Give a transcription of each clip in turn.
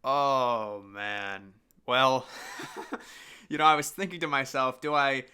Oh man. Well, I was thinking to myself, do I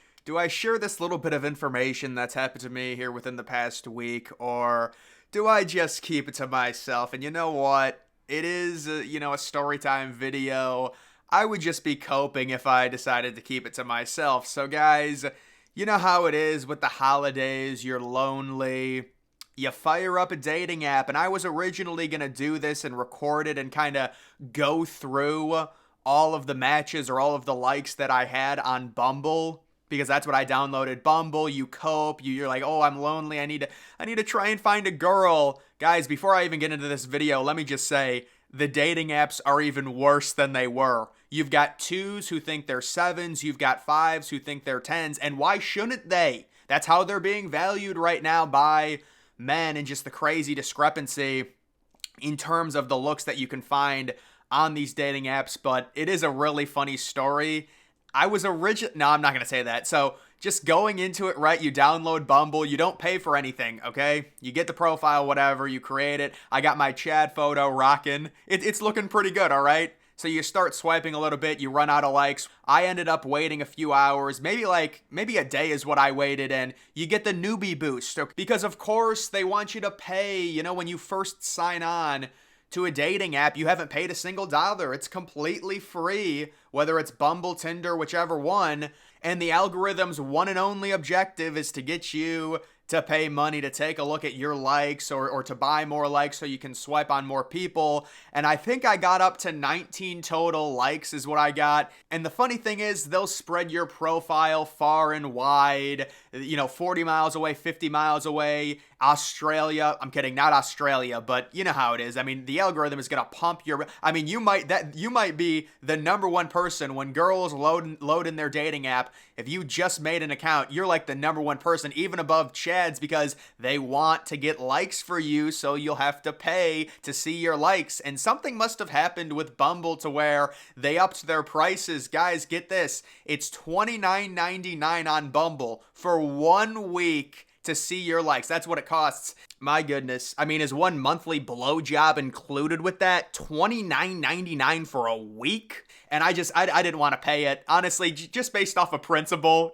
share this little bit of information that's happened to me here within the past week, or do I just keep it to myself? And you know what? It is, a story time video. I would just be coping if I decided to keep it to myself. So, guys, you know how it is with the holidays. You're lonely. You fire up a dating app, and I was originally going to do this and record it and kind of go through all of the matches or all of the likes that I had on Bumble, because that's what I downloaded. Bumble, you cope, you're like, "Oh, I'm lonely. I need to try and find a girl." Guys, before I even get into this video, let me just say the dating apps are even worse than they were. You've got twos who think they're sevens, you've got fives who think they're tens, and why shouldn't they? That's how they're being valued right now by men, and just the crazy discrepancy in terms of the looks that you can find on these dating apps. But it is a really funny story. No, I'm not going to say that. So just going into it, right? You download Bumble. You don't pay for anything, okay? You get the profile, whatever. You create it. I got my Chad photo rocking. It's looking pretty good, all right? So you start swiping a little bit. You run out of likes. I ended up waiting a few hours. Maybe a day is what I waited. And you get the newbie boost. Because, of course, they want you to pay, when you first sign on to a dating app. You haven't paid a single dollar. It's completely free, whether it's Bumble, Tinder, whichever one. And the algorithm's one and only objective is to get you to pay money to take a look at your likes, or to buy more likes so you can swipe on more people. And I think I got up to 19 total likes is what I got. And the funny thing is, they'll spread your profile far and wide, 40 miles away, 50 miles away, Australia. I'm kidding, not Australia, but you know how it is. I mean, the algorithm is going to pump you might be the number one person when girls load in their dating app. If you just made an account, you're like the number one person, even above Chad's, because they want to get likes for you, so you'll have to pay to see your likes. And something must have happened with Bumble to where they upped their prices. Guys, get this. It's $29.99 on Bumble for 1 week to see your likes. That's what it costs. My goodness. I mean, is one monthly blowjob included with that? $29.99 for a week? And I didn't want to pay it, honestly, just based off of principle,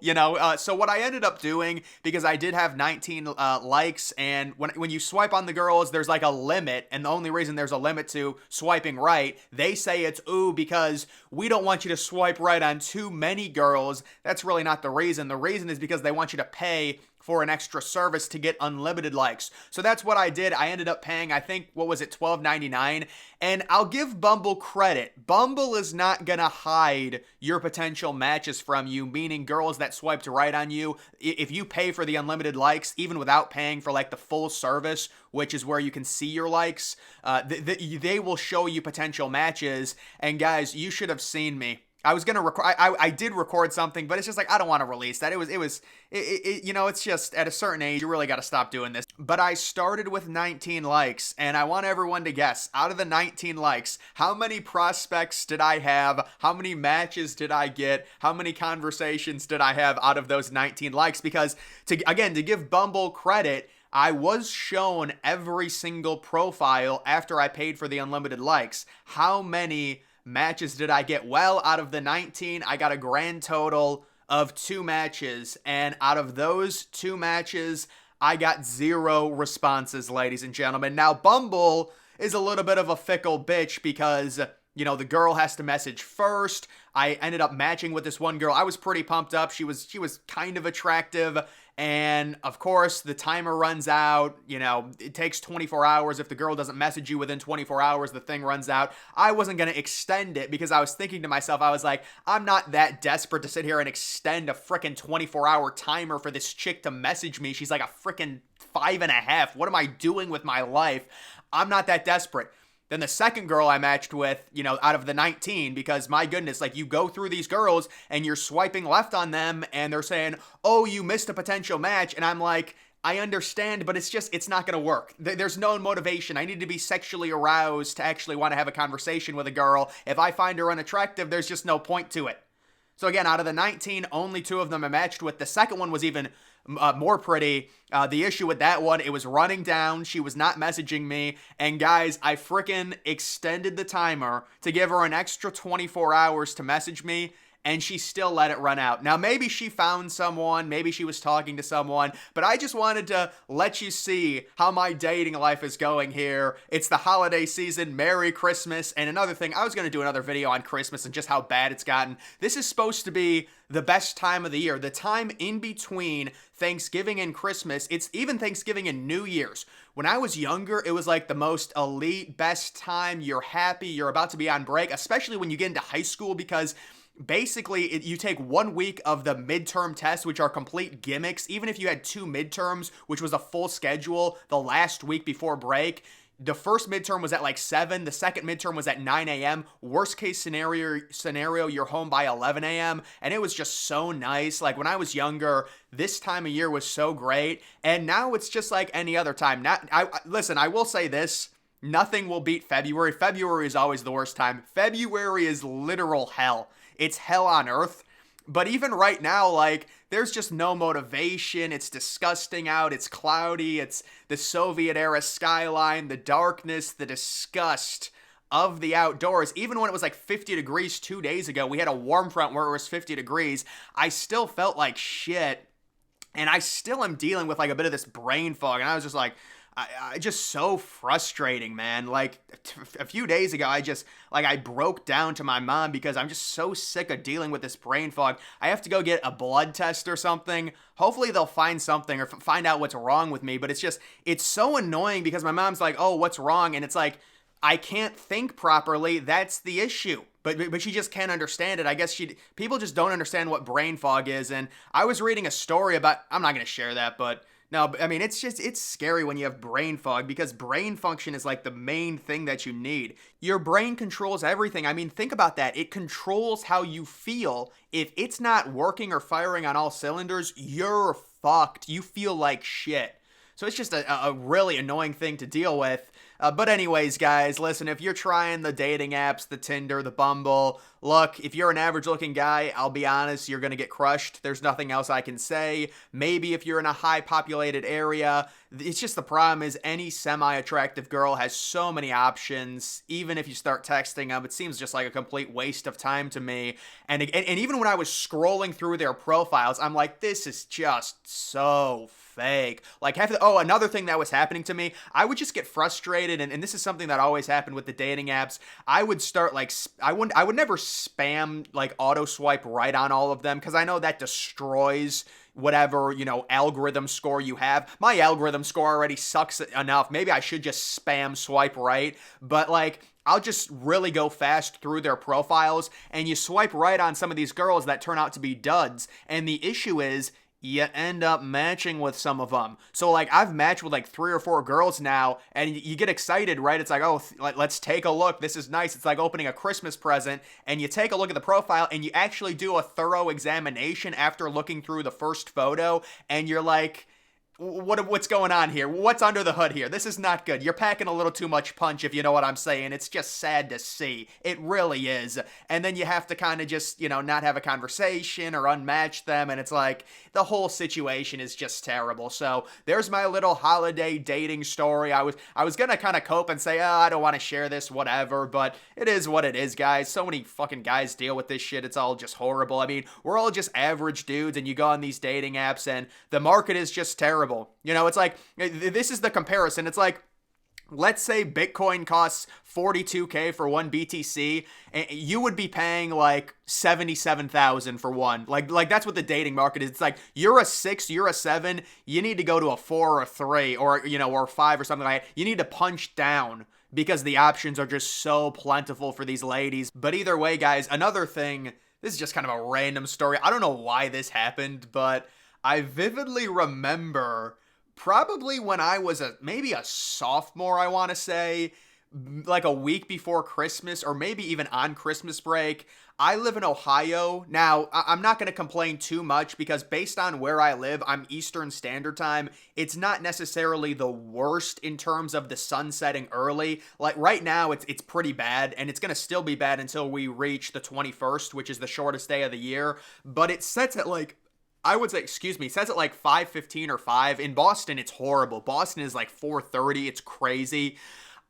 So what I ended up doing, because I did have 19 likes, and when you swipe on the girls, there's like a limit, and the only reason there's a limit to swiping right, they say it's because we don't want you to swipe right on too many girls. That's really not the reason. The reason is because they want you to pay for an extra service to get unlimited likes. So that's what I did. I ended up paying, I think, what was it, $12.99? And I'll give Bumble credit. Bumble is not gonna hide your potential matches from you, meaning girls that swiped right on you. If you pay for the unlimited likes, even without paying for like the full service, which is where you can see your likes, they will show you potential matches. And guys, you should have seen me. I was gonna record. I did record something, but it's just like I don't want to release that. It's just at a certain age you really got to stop doing this. But I started with 19 likes, and I want everyone to guess, out of the 19 likes, how many prospects did I have? How many matches did I get? How many conversations did I have out of those 19 likes? Because to give Bumble credit, I was shown every single profile after I paid for the unlimited likes. How many matches did I get? Well, out of the 19, I got a grand total of 2 matches. And out of those 2 matches, I got 0 responses, ladies and gentlemen. Now, Bumble is a little bit of a fickle bitch because, the girl has to message first. I ended up matching with this one girl. I was pretty pumped up. She was kind of attractive. And of course, the timer runs out. It takes 24 hours. If the girl doesn't message you within 24 hours, the thing runs out. I wasn't going to extend it because I was thinking to myself, I was like, I'm not that desperate to sit here and extend a freaking 24-hour timer for this chick to message me. She's like a freaking 5.5. What am I doing with my life? I'm not that desperate. Then the second girl I matched with, out of the 19, because my goodness, like you go through these girls and you're swiping left on them and they're saying, oh, you missed a potential match. And I'm like, I understand, but it's not going to work. There's no motivation. I need to be sexually aroused to actually want to have a conversation with a girl. If I find her unattractive, there's just no point to it. So again, out of the 19, only 2 of them I matched with. The second one was even more pretty. The issue with that one, it was running down. She was not messaging me. And guys, I freaking extended the timer to give her an extra 24 hours to message me, and she still let it run out. Now, maybe she found someone, maybe she was talking to someone, but I just wanted to let you see how my dating life is going here. It's the holiday season. Merry Christmas. And another thing, I was going to do another video on Christmas and just how bad it's gotten. This is supposed to be the best time of the year, the time in between Thanksgiving and Christmas. It's even Thanksgiving and New Year's. When I was younger, it was like the most elite, best time. You're happy, you're about to be on break, especially when you get into high school, because basically you take 1 week of the midterm tests, which are complete gimmicks. Even if you had 2 midterms, which was a full schedule the last week before break, the first midterm was at like 7, the second midterm was at 9 a.m. Worst case scenario, you're home by 11 a.m. And it was just so nice. Like when I was younger, this time of year was so great. And now it's just like any other time. Listen, I will say this. Nothing will beat February. February is always the worst time. February is literal hell. It's hell on earth. But even right now, like, there's just no motivation. It's disgusting out. It's cloudy. It's the Soviet-era skyline, the darkness, the disgust of the outdoors. Even when it was like 50 degrees 2 days ago, we had a warm front where it was 50 degrees. I still felt like shit. And I still am dealing with like a bit of this brain fog. And I was just like, I just so frustrating, man. Like a few days ago, I broke down to my mom because I'm just so sick of dealing with this brain fog. I have to go get a blood test or something. Hopefully they'll find something or find out what's wrong with me. But it's so annoying because my mom's like, oh, what's wrong? And it's like, I can't think properly. That's the issue. But she just can't understand it. I guess people just don't understand what brain fog is. And I was reading a story about, I'm not going to share that, but no, I mean, it's scary when you have brain fog because brain function is like the main thing that you need. Your brain controls everything. I mean, think about that. It controls how you feel. If it's not working or firing on all cylinders, you're fucked. You feel like shit. So it's just a really annoying thing to deal with. But anyways, guys, listen, if you're trying the dating apps, the Tinder, the Bumble, look, if you're an average-looking guy, I'll be honest, you're going to get crushed. There's nothing else I can say. Maybe if you're in a high-populated area, it's just the problem is any semi-attractive girl has so many options. Even if you start texting them, it seems just like a complete waste of time to me. And even when I was scrolling through their profiles, I'm like, this is just so fake. Like, another thing that was happening to me, I would just get frustrated, and this is something that always happened with the dating apps. I would start like, I would never spam like auto swipe right on all of them because I know that destroys whatever, algorithm score you have. My algorithm score already sucks enough. Maybe I should just spam swipe right, but like, I'll just really go fast through their profiles, and you swipe right on some of these girls that turn out to be duds, and the issue is, you end up matching with some of them. So like I've matched with like 3 or 4 girls now, and you get excited, right? It's like, oh, let's take a look. This is nice. It's like opening a Christmas present, and you take a look at the profile and you actually do a thorough examination after looking through the first photo, and you're like, what's going on here? What's under the hood here? This is not good. You're packing a little too much punch, if you know what I'm saying. It's just sad to see. It really is. And then you have to kind of just, not have a conversation or unmatch them. And it's like the whole situation is just terrible. So there's my little holiday dating story. I was going to kind of cope and say, oh, I don't want to share this, whatever. But it is what it is, guys. So many fucking guys deal with this shit. It's all just horrible. I mean, we're all just average dudes, and you go on these dating apps and the market is just terrible. It's like, this is the comparison. It's like, let's say Bitcoin costs 42K for one BTC, and you would be paying like 77,000 for one. Like that's what the dating market is. It's like, you're a 6, you're a 7, you need to go to a 4 or a 3 or, or 5 or something like that. You need to punch down because the options are just so plentiful for these ladies. But either way, guys, another thing, this is just kind of a random story. I don't know why this happened, but I vividly remember probably when I was maybe a sophomore, I want to say, like a week before Christmas or maybe even on Christmas break. I live in Ohio. Now, I'm not going to complain too much because based on where I live, I'm Eastern Standard Time. It's not necessarily the worst in terms of the sun setting early. Like right now, it's pretty bad, and it's going to still be bad until we reach the 21st, which is the shortest day of the year. But it sets at like I would say, excuse me, it says it like 5:15 or 5. In Boston, it's horrible. Boston is like 4:30. It's crazy.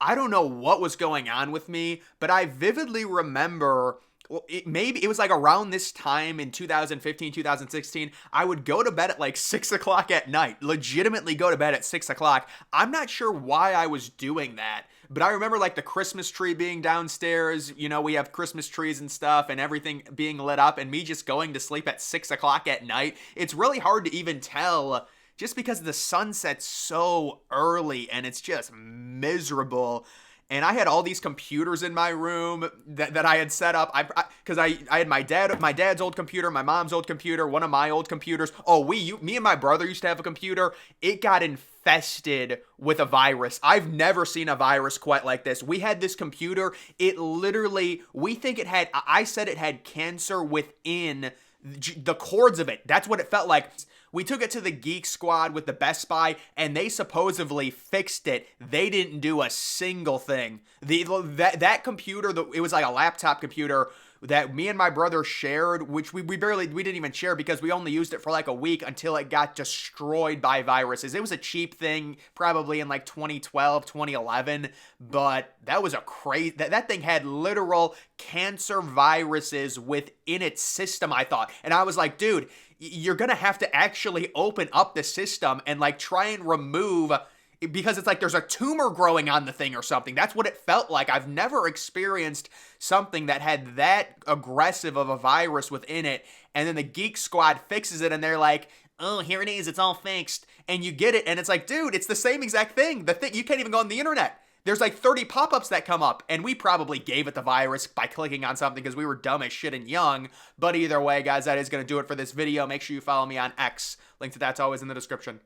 I don't know what was going on with me, but I vividly remember, well, maybe it was like around this time in 2015, 2016. I would go to bed at like 6 o'clock at night, legitimately go to bed at 6 o'clock. I'm not sure why I was doing that, but I remember like the Christmas tree being downstairs. You know, we have Christmas trees and stuff and everything being lit up, and me just going to sleep at 6 o'clock at night. It's really hard to even tell just because the sun sets so early and it's just miserable. And I had all these computers in my room that I had set up. Because I had my dad's old computer, my mom's old computer, one of my old computers. Oh, me and my brother used to have a computer. It got infested with a virus. I've never seen a virus quite like this. We had this computer. It literally, I said it had cancer within the cords of it. That's what it felt like. We took it to the Geek Squad with the Best Buy, and they supposedly fixed it. They didn't do a single thing. That computer, it was like a laptop computer that me and my brother shared, which we didn't even share because we only used it for like a week until it got destroyed by viruses. It was a cheap thing, probably in like 2012, 2011, but that was a crazy, that thing had literal cancer viruses within its system, I thought. And I was like, dude, you're gonna have to actually open up the system and like try and remove, because it's like there's a tumor growing on the thing or something. That's what it felt like. I've never experienced something that had that aggressive of a virus within it. And then the Geek Squad fixes it and they're like, oh, here it is, it's all fixed. And you get it and it's like, dude, it's the same exact thing. The thing, you can't even go on the internet. There's like 30 pop-ups that come up, and we probably gave it the virus by clicking on something because we were dumb as shit and young. But either way, guys, that is going to do it for this video. Make sure you follow me on X. Link to that's always in the description.